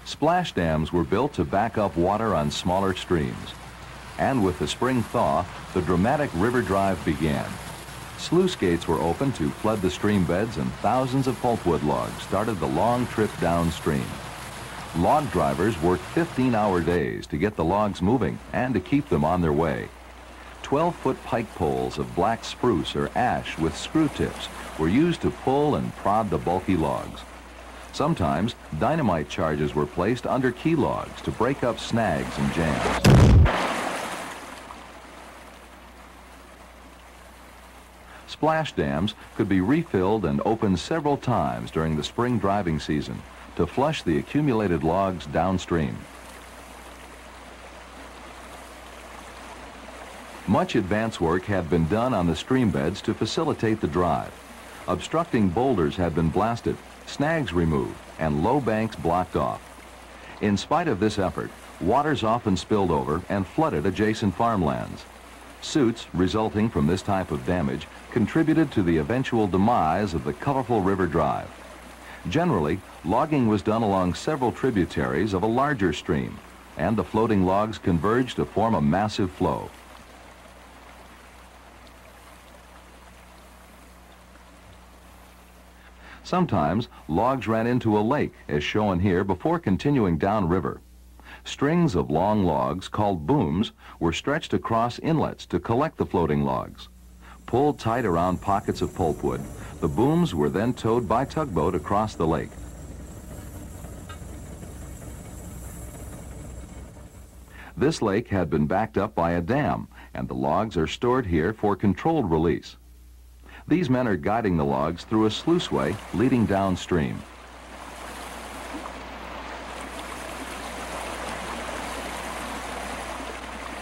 Splash dams were built to back up water on smaller streams. And with the spring thaw, the dramatic river drive began. Sluice gates were opened to flood the stream beds, and thousands of pulpwood logs started the long trip downstream. Log drivers worked 15-hour days to get the logs moving and to keep them on their way. 12-foot pike poles of black spruce or ash with screw tips were used to pull and prod the bulky logs. Sometimes dynamite charges were placed under key logs to break up snags and jams. Splash dams could be refilled and opened several times during the spring driving season to flush the accumulated logs downstream. Much advance work had been done on the stream beds to facilitate the drive. Obstructing boulders had been blasted, snags removed, and low banks blocked off. In spite of this effort, waters often spilled over and flooded adjacent farmlands. Suits resulting from this type of damage contributed to the eventual demise of the colorful river drive. Generally, logging was done along several tributaries of a larger stream, and the floating logs converged to form a massive flow. Sometimes logs ran into a lake, as shown here, before continuing downriver. Strings of long logs, called booms, were stretched across inlets to collect the floating logs. Pulled tight around pockets of pulpwood, the booms were then towed by tugboat across the lake. This lake had been backed up by a dam, and the logs are stored here for controlled release. These men are guiding the logs through a sluiceway leading downstream.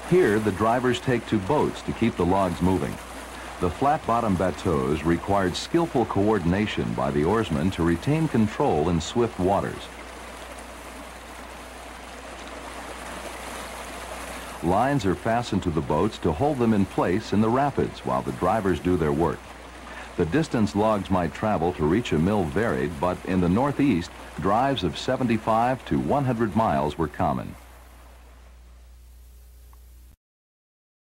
Here, the drivers take to boats to keep the logs moving. The flat-bottom bateaux required skillful coordination by the oarsmen to retain control in swift waters. Lines are fastened to the boats to hold them in place in the rapids while the drivers do their work. The distance logs might travel to reach a mill varied, but in the Northeast, drives of 75 to 100 miles were common.